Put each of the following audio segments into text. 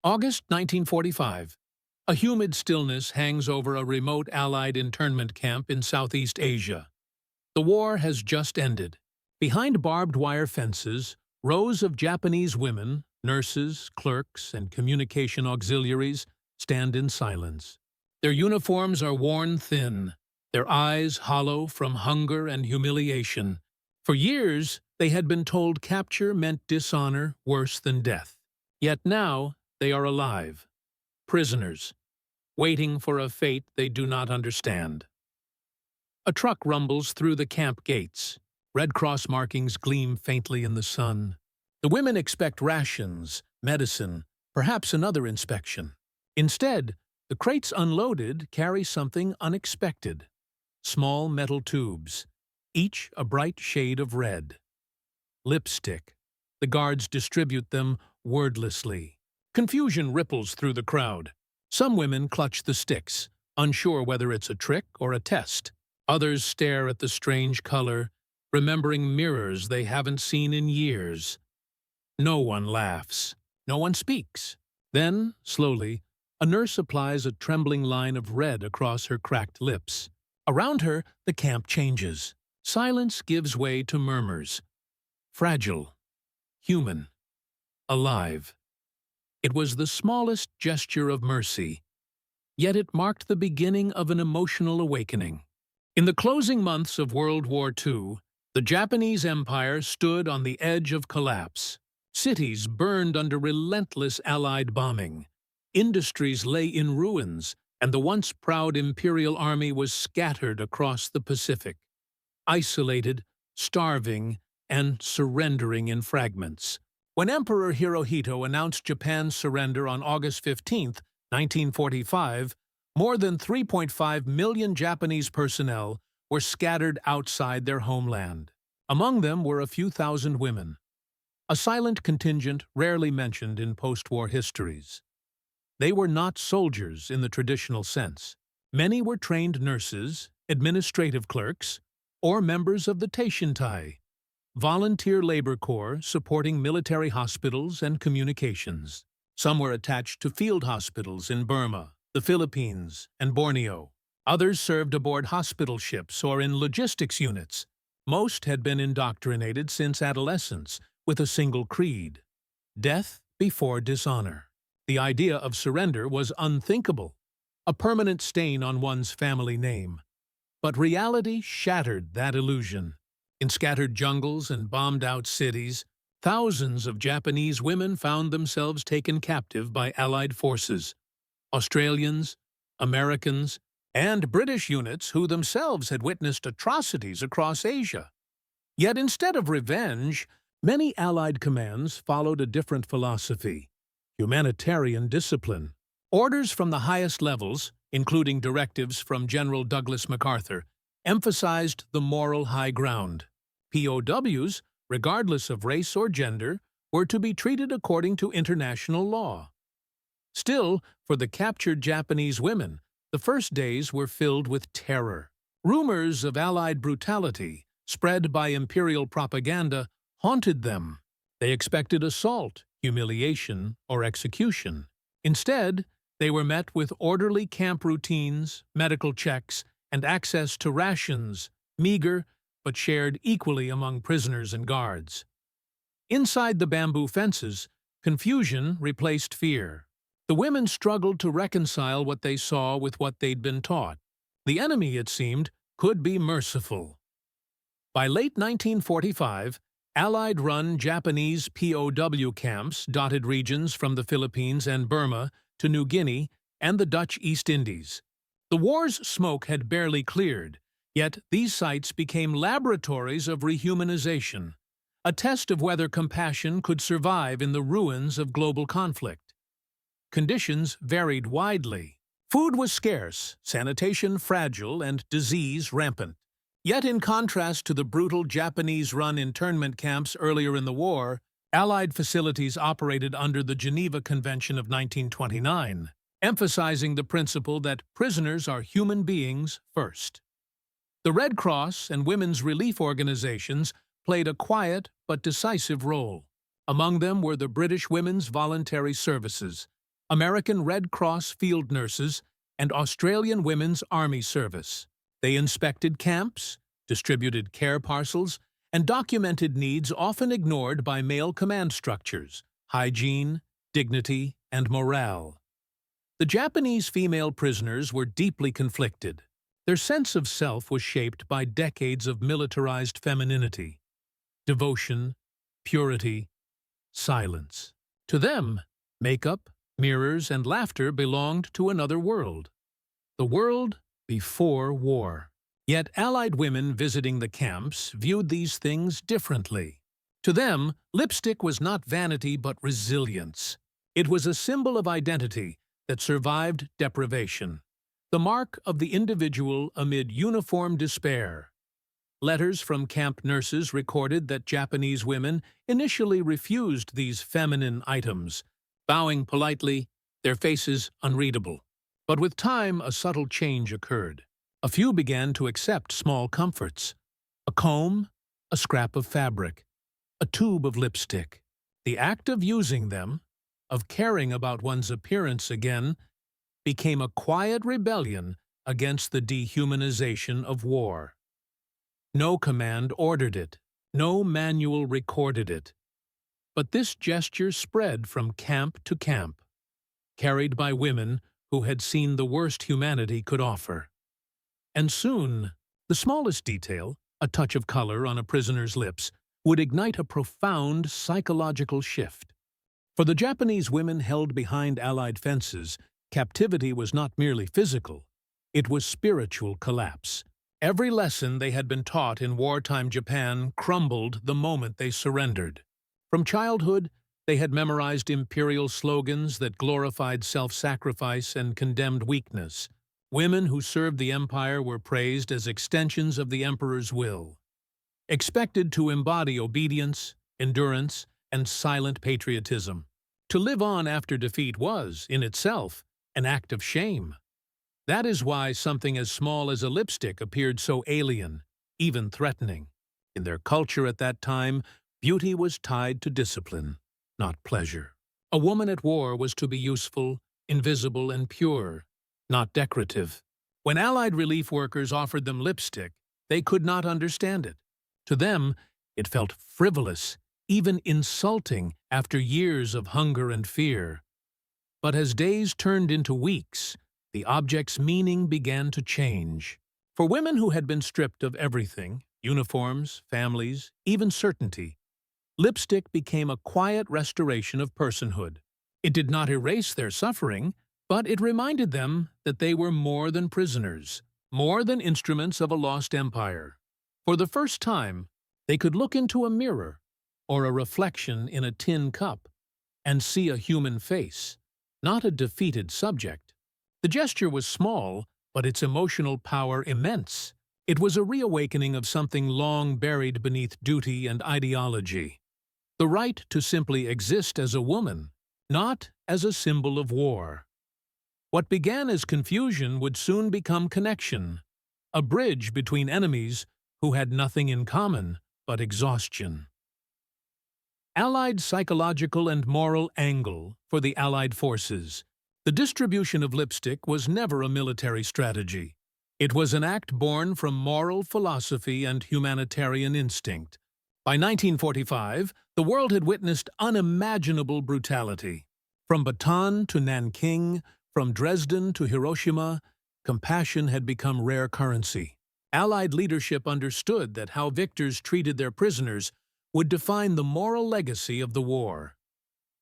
August 1945. A humid stillness hangs over a remote Allied internment camp in Southeast Asia. The war has just ended. Behind barbed wire fences, rows of Japanese women, nurses, clerks, and communication auxiliaries stand in silence. Their uniforms are worn thin, their eyes hollow from hunger and humiliation. For years, they had been told capture meant dishonor worse than death. Yet now, they are alive, prisoners, waiting for a fate they do not understand. A truck rumbles through the camp gates. Red Cross markings gleam faintly in the sun. The women expect rations, medicine, perhaps another inspection. Instead, the crates unloaded carry something unexpected. Small metal tubes, each a bright shade of red. Lipstick. The guards distribute them wordlessly. Confusion ripples through the crowd. Some women clutch the sticks, unsure whether it's a trick or a test. Others stare at the strange color, remembering mirrors they haven't seen in years. No one laughs. No one speaks. Then, slowly, a nurse applies a trembling line of red across her cracked lips. Around her, the camp changes. Silence gives way to murmurs. Fragile. Human. Alive. It was the smallest gesture of mercy, yet it marked the beginning of an emotional awakening. In the closing months of World War II, the Japanese Empire stood on the edge of collapse. Cities burned under relentless Allied bombing. Industries lay in ruins, and the once proud Imperial Army was scattered across the Pacific, isolated, starving, and surrendering in fragments. When Emperor Hirohito announced Japan's surrender on August 15, 1945, more than 3.5 million Japanese personnel were scattered outside their homeland. Among them were a few thousand women, a silent contingent rarely mentioned in post-war histories. They were not soldiers in the traditional sense. Many were trained nurses, administrative clerks, or members of the Teishintai, volunteer labor corps supporting military hospitals and communications. Some were attached to field hospitals in Burma, the Philippines, and Borneo. Others served aboard hospital ships or in logistics units. Most had been indoctrinated since adolescence with a single creed: death before dishonor. The idea of surrender was unthinkable, a permanent stain on one's family name. But reality shattered that illusion. In scattered jungles and bombed-out cities, thousands of Japanese women found themselves taken captive by Allied forces. Australians, Americans, and British units who themselves had witnessed atrocities across Asia. Yet instead of revenge, many Allied commands followed a different philosophy: humanitarian discipline. Orders from the highest levels, including directives from General Douglas MacArthur, emphasized the moral high ground. POWs, regardless of race or gender, were to be treated according to international law. Still, for the captured Japanese women, the first days were filled with terror. Rumors of Allied brutality, spread by imperial propaganda, haunted them. They expected assault, humiliation, or execution. Instead, they were met with orderly camp routines, medical checks, and access to rations, meager but shared equally among prisoners and guards. Inside the bamboo fences, confusion replaced fear. The women struggled to reconcile what they saw with what they'd been taught. The enemy, it seemed, could be merciful. By late 1945, Allied-run Japanese POW camps dotted regions from the Philippines and Burma to New Guinea and the Dutch East Indies. The war's smoke had barely cleared, yet these sites became laboratories of rehumanization, a test of whether compassion could survive in the ruins of global conflict. Conditions varied widely. Food was scarce, sanitation fragile, and disease rampant. Yet in contrast to the brutal Japanese-run internment camps earlier in the war, Allied facilities operated under the Geneva Convention of 1929, emphasizing the principle that prisoners are human beings first. The Red Cross and women's relief organizations played a quiet but decisive role. Among them were the British Women's Voluntary Services, American Red Cross field nurses, and Australian Women's Army Service. They inspected camps, distributed care parcels, and documented needs often ignored by male command structures: hygiene, dignity, and morale. The Japanese female prisoners were deeply conflicted. Their sense of self was shaped by decades of militarized femininity, devotion, purity, silence. To them, makeup, mirrors, and laughter belonged to another world. The world before war. Yet Allied women visiting the camps viewed these things differently. To them, lipstick was not vanity but resilience. It was a symbol of identity that survived deprivation, the mark of the individual amid uniform despair. Letters from camp nurses recorded that Japanese women initially refused these feminine items, bowing politely, their faces unreadable. But with time, a subtle change occurred. A few began to accept small comforts: a comb, a scrap of fabric, a tube of lipstick. The act of using them, of caring about one's appearance again, became a quiet rebellion against the dehumanization of war. No command ordered it, no manual recorded it. But this gesture spread from camp to camp, carried by women who had seen the worst humanity could offer. And soon, the smallest detail, a touch of color on a prisoner's lips, would ignite a profound psychological shift. For the Japanese women held behind Allied fences, captivity was not merely physical, it was spiritual collapse. Every lesson they had been taught in wartime Japan crumbled the moment they surrendered. From childhood, they had memorized imperial slogans that glorified self-sacrifice and condemned weakness. Women who served the empire were praised as extensions of the emperor's will, expected to embody obedience, endurance, and silent patriotism. To live on after defeat was, in itself, an act of shame. That is why something as small as a lipstick appeared so alien, even threatening. In their culture at that time, beauty was tied to discipline, not pleasure. A woman at war was to be useful, invisible, and pure, not decorative. When Allied relief workers offered them lipstick, they could not understand it. To them, it felt frivolous, even insulting after years of hunger and fear. But as days turned into weeks, the object's meaning began to change. For women who had been stripped of everything, uniforms, families, even certainty, lipstick became a quiet restoration of personhood. It did not erase their suffering, but it reminded them that they were more than prisoners, more than instruments of a lost empire. For the first time, they could look into a mirror or a reflection in a tin cup and see a human face, not a defeated subject. The gesture was small, but its emotional power immense. It was a reawakening of something long buried beneath duty and ideology. The right to simply exist as a woman, not as a symbol of war. What began as confusion would soon become connection, a bridge between enemies who had nothing in common but exhaustion. Allied psychological and moral angle for the Allied forces. The distribution of lipstick was never a military strategy. It was an act born from moral philosophy and humanitarian instinct. By 1945, the world had witnessed unimaginable brutality. From Bataan to Nanking, from Dresden to Hiroshima, compassion had become rare currency. Allied leadership understood that how victors treated their prisoners would define the moral legacy of the war.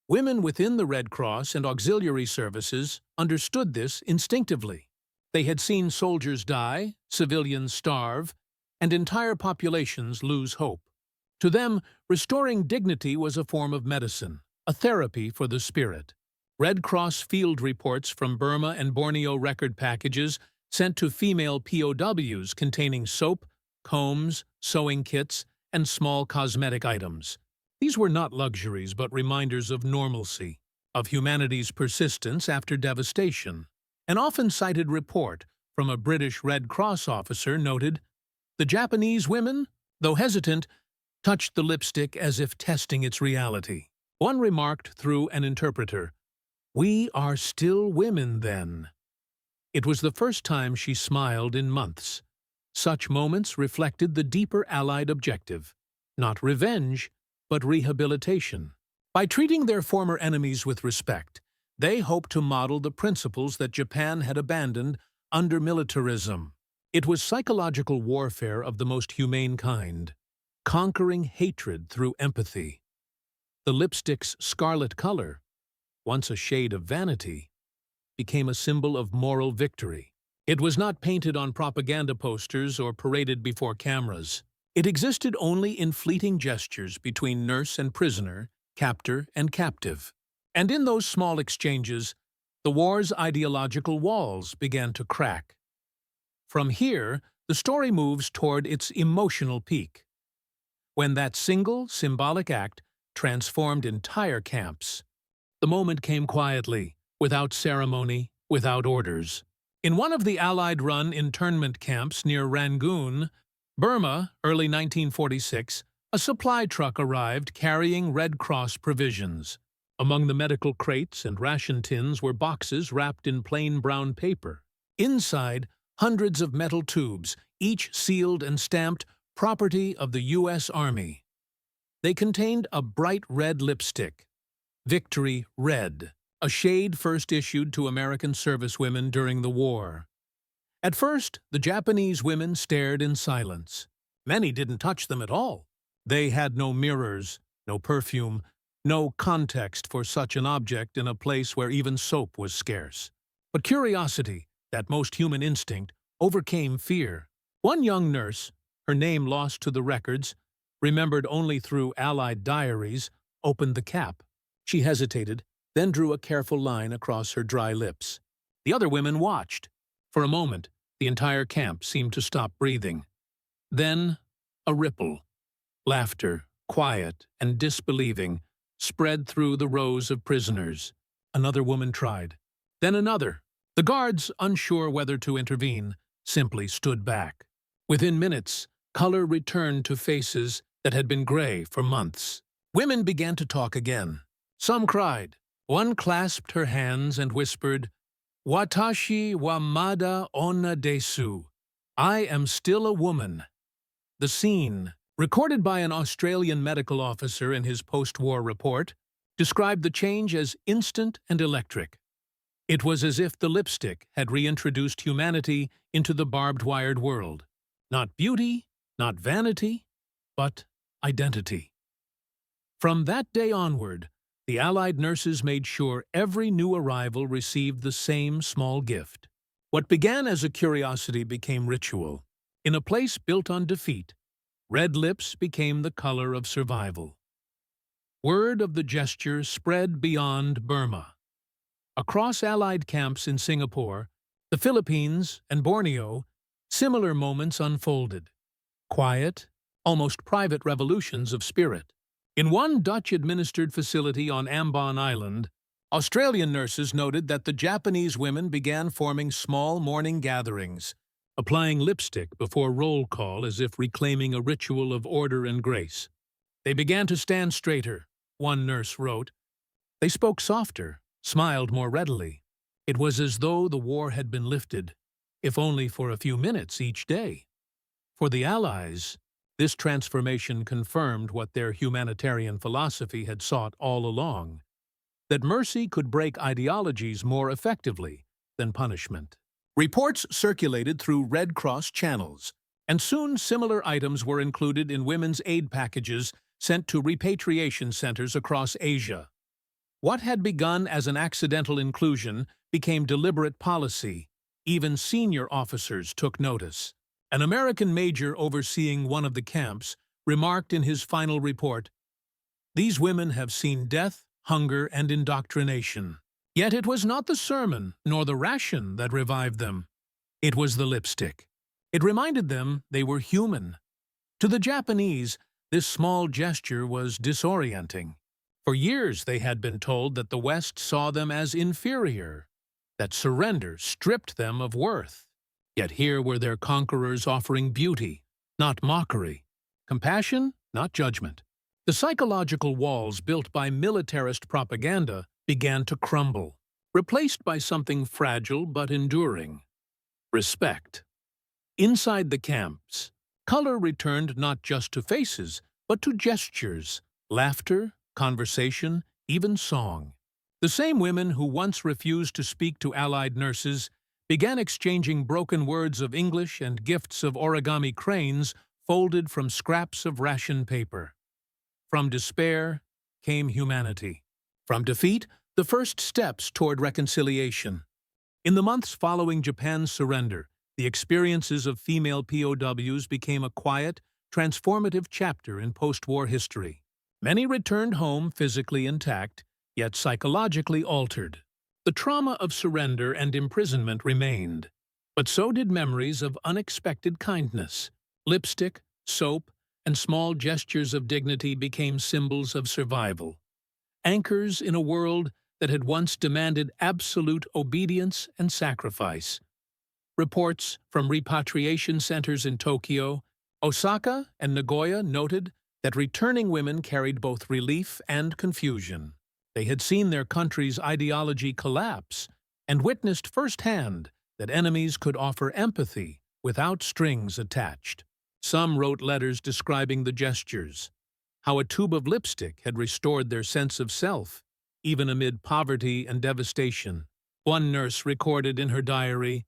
Women within the Red Cross and auxiliary services understood this instinctively. They had seen soldiers die, civilians starve, and entire populations lose hope. To them, restoring dignity was a form of medicine, a therapy for the spirit. Red Cross field reports from Burma and Borneo record packages sent to female POWs containing soap, combs, sewing kits, and small cosmetic items. These were not luxuries but reminders of normalcy, of humanity's persistence after devastation. An often cited report from a British Red Cross officer noted, "The Japanese women, though hesitant, touched the lipstick as if testing its reality." One remarked through an interpreter, "We are still women, then." It was the first time she smiled in months. Such moments reflected the deeper Allied objective, not revenge, but rehabilitation. By treating their former enemies with respect, they hoped to model the principles that Japan had abandoned under militarism. It was psychological warfare of the most humane kind, conquering hatred through empathy. The lipstick's scarlet color, once a shade of vanity, became a symbol of moral victory. It was not painted on propaganda posters or paraded before cameras. It existed only in fleeting gestures between nurse and prisoner, captor and captive. And in those small exchanges, the war's ideological walls began to crack. From here, the story moves toward its emotional peak, when that single, symbolic act transformed entire camps. The moment came quietly, without ceremony, without orders. In one of the Allied-run internment camps near Rangoon, Burma, early 1946, a supply truck arrived carrying Red Cross provisions. Among the medical crates and ration tins were boxes wrapped in plain brown paper. Inside, hundreds of metal tubes, each sealed and stamped "Property of the U.S. Army." They contained a bright red lipstick, Victory Red, a shade first issued to American servicewomen during the war. At first, the Japanese women stared in silence. Many didn't touch them at all. They had no mirrors, no perfume, no context for such an object in a place where even soap was scarce. But curiosity, that most human instinct, overcame fear. One young nurse, her name lost to the records, remembered only through Allied diaries, opened the cap. She hesitated, then drew a careful line across her dry lips. The other women watched. For a moment, the entire camp seemed to stop breathing. Then, a ripple. Laughter, quiet and disbelieving, spread through the rows of prisoners. Another woman tried. Then another. The guards, unsure whether to intervene, simply stood back. Within minutes, color returned to faces that had been gray for months. Women began to talk again. Some cried. One clasped her hands and whispered, "Watashi wa mada onna desu." I am still a woman. The scene, recorded by an Australian medical officer in his post-war report, described the change as instant and electric. It was as if the lipstick had reintroduced humanity into the barbed-wired world. Not beauty, not vanity, but identity. From that day onward, the Allied nurses made sure every new arrival received the same small gift. What began as a curiosity became ritual. In a place built on defeat, red lips became the color of survival. Word of the gesture spread beyond Burma. Across Allied camps in Singapore, the Philippines, and Borneo, similar moments unfolded. Quiet, almost private revolutions of spirit. In one Dutch-administered facility on Ambon Island, Australian nurses noted that the Japanese women began forming small morning gatherings, applying lipstick before roll call as if reclaiming a ritual of order and grace. They began to stand straighter, one nurse wrote. They spoke softer, smiled more readily. It was as though the war had been lifted, if only for a few minutes each day. For the Allies, this transformation confirmed what their humanitarian philosophy had sought all along, that mercy could break ideologies more effectively than punishment. Reports circulated through Red Cross channels, and soon similar items were included in women's aid packages sent to repatriation centers across Asia. What had begun as an accidental inclusion became deliberate policy. Even senior officers took notice. An American major overseeing one of the camps remarked in his final report, "These women have seen death, hunger, and indoctrination." Yet it was not the sermon nor the ration that revived them. It was the lipstick. It reminded them they were human. To the Japanese, this small gesture was disorienting. For years they had been told that the West saw them as inferior, that surrender stripped them of worth. Yet here were their conquerors offering beauty, not mockery, compassion, not judgment. The psychological walls built by militarist propaganda began to crumble. replaced by something fragile but enduring: respect. Inside the camps, color returned not just to faces, but to gestures, laughter, conversation, even song. The same women who once refused to speak to Allied nurses began exchanging broken words of English and gifts of origami cranes folded from scraps of ration paper. From despair came humanity. From defeat, the first steps toward reconciliation. In the months following Japan's surrender, the experiences of female POWs became a quiet, transformative chapter in post-war history. Many returned home physically intact, yet psychologically altered. The trauma of surrender and imprisonment remained, but so did memories of unexpected kindness. Lipstick, soap, and small gestures of dignity became symbols of survival, anchors in a world that had once demanded absolute obedience and sacrifice. Reports from repatriation centers in Tokyo, Osaka, and Nagoya noted that returning women carried both relief and confusion. They had seen their country's ideology collapse and witnessed firsthand that enemies could offer empathy without strings attached. Some wrote letters describing the gestures, how a tube of lipstick had restored their sense of self, even amid poverty and devastation. One nurse recorded in her diary,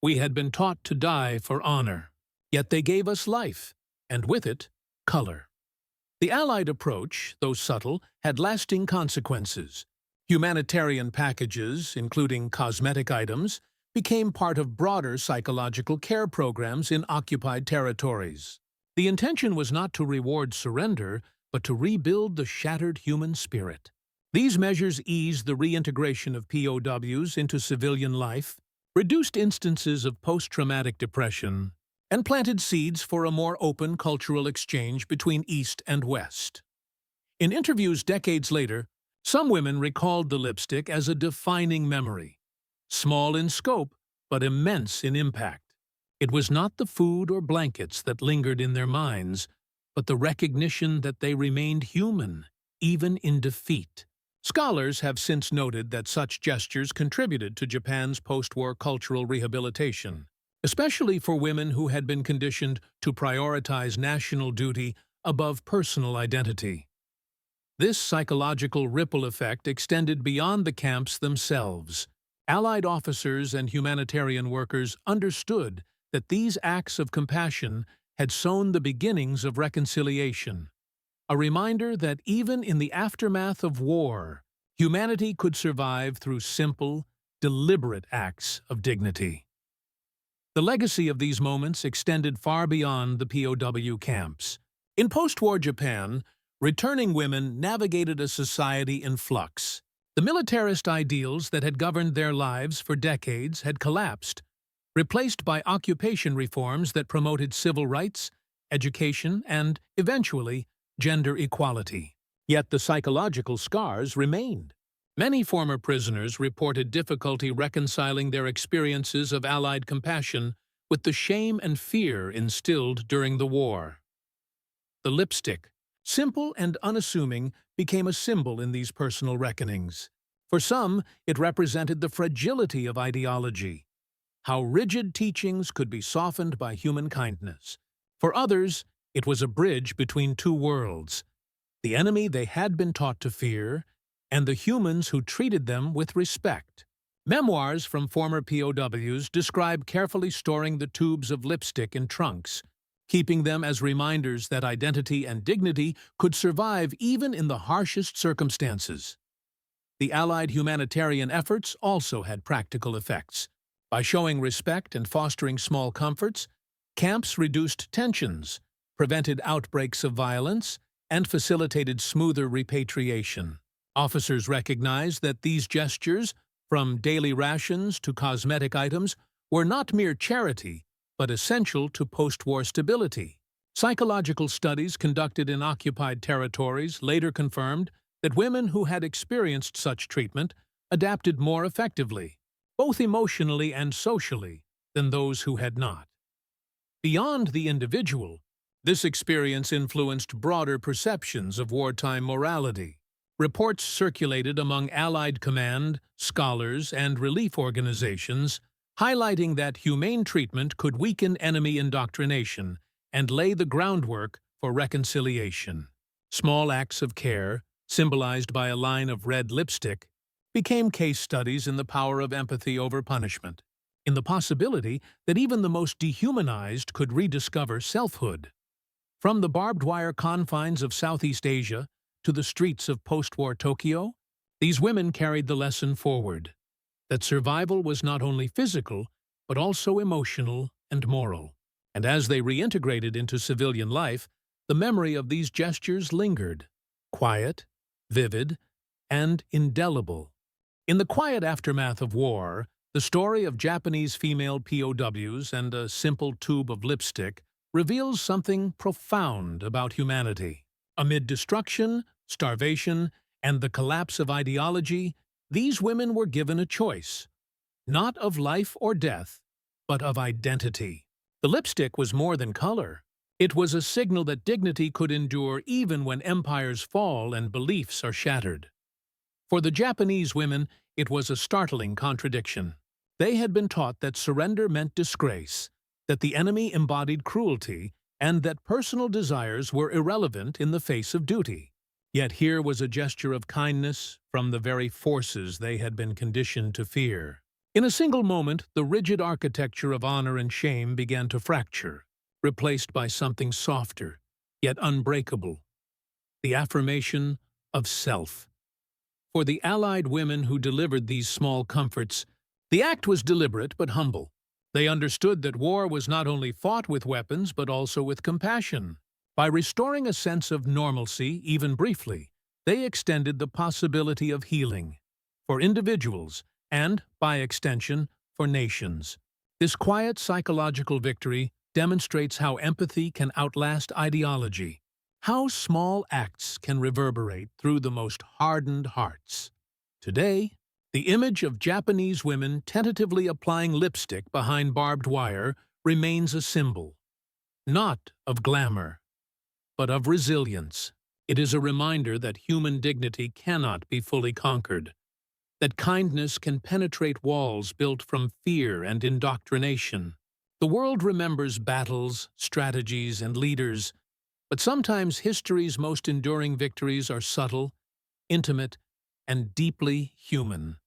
"We had been taught to die for honor, yet they gave us life, and with it, color." The Allied approach, though subtle, had lasting consequences. Humanitarian packages, including cosmetic items, became part of broader psychological care programs in occupied territories. The intention was not to reward surrender, but to rebuild the shattered human spirit. These measures eased the reintegration of POWs into civilian life, reduced instances of post-traumatic depression, and planted seeds for a more open cultural exchange between East and West. In interviews decades later, some women recalled the lipstick as a defining memory, small in scope but immense in impact. It was not the food or blankets that lingered in their minds, but the recognition that they remained human, even in defeat. Scholars have since noted that such gestures contributed to Japan's post-war cultural rehabilitation, especially for women who had been conditioned to prioritize national duty above personal identity. This psychological ripple effect extended beyond the camps themselves. Allied officers and humanitarian workers understood that these acts of compassion had sown the beginnings of reconciliation, a reminder that even in the aftermath of war, humanity could survive through simple, deliberate acts of dignity. The legacy of these moments extended far beyond the POW camps. In post-war Japan, returning women navigated a society in flux. The militarist ideals that had governed their lives for decades had collapsed, replaced by occupation reforms that promoted civil rights, education, and, eventually, gender equality. Yet the psychological scars remained. Many former prisoners reported difficulty reconciling their experiences of Allied compassion with the shame and fear instilled during the war. The lipstick, simple and unassuming, became a symbol in these personal reckonings. For some, it represented the fragility of ideology, how rigid teachings could be softened by human kindness. For others, it was a bridge between two worlds: the enemy they had been taught to fear, and the humans who treated them with respect. Memoirs from former POWs describe carefully storing the tubes of lipstick in trunks, keeping them as reminders that identity and dignity could survive even in the harshest circumstances. The Allied humanitarian efforts also had practical effects. By showing respect and fostering small comforts, camps reduced tensions, prevented outbreaks of violence, and facilitated smoother repatriation. Officers recognized that these gestures, from daily rations to cosmetic items, were not mere charity, but essential to post-war stability. Psychological studies conducted in occupied territories later confirmed that women who had experienced such treatment adapted more effectively, both emotionally and socially, than those who had not. Beyond the individual, this experience influenced broader perceptions of wartime morality. Reports circulated among Allied command, scholars, and relief organizations, highlighting that humane treatment could weaken enemy indoctrination and lay the groundwork for reconciliation. Small acts of care, symbolized by a line of red lipstick, became case studies in the power of empathy over punishment, in the possibility that even the most dehumanized could rediscover selfhood. From the barbed wire confines of Southeast Asia to the streets of post-war Tokyo, these women carried the lesson forward, that survival was not only physical, but also emotional and moral. And as they reintegrated into civilian life, the memory of these gestures lingered, quiet, vivid, and indelible. In the quiet aftermath of war, the story of Japanese female POWs and a simple tube of lipstick reveals something profound about humanity. Amid destruction, starvation, and the collapse of ideology, these women were given a choice, not of life or death, but of identity. The lipstick was more than color. It was a signal that dignity could endure even when empires fall and beliefs are shattered. For the Japanese women, it was a startling contradiction. They had been taught that surrender meant disgrace, that the enemy embodied cruelty, and that personal desires were irrelevant in the face of duty. Yet here was a gesture of kindness from the very forces they had been conditioned to fear. In a single moment, the rigid architecture of honor and shame began to fracture, replaced by something softer, yet unbreakable, the affirmation of self. For the Allied women who delivered these small comforts, the act was deliberate but humble. They understood that war was not only fought with weapons but also with compassion. By restoring a sense of normalcy, even briefly, they extended the possibility of healing for individuals and, by extension, for nations. This quiet psychological victory demonstrates how empathy can outlast ideology, how small acts can reverberate through the most hardened hearts. Today, the image of Japanese women tentatively applying lipstick behind barbed wire remains a symbol, not of glamour, but of resilience. It is a reminder that human dignity cannot be fully conquered, that kindness can penetrate walls built from fear and indoctrination. The world remembers battles, strategies, and leaders, but sometimes history's most enduring victories are subtle, intimate, and deeply human.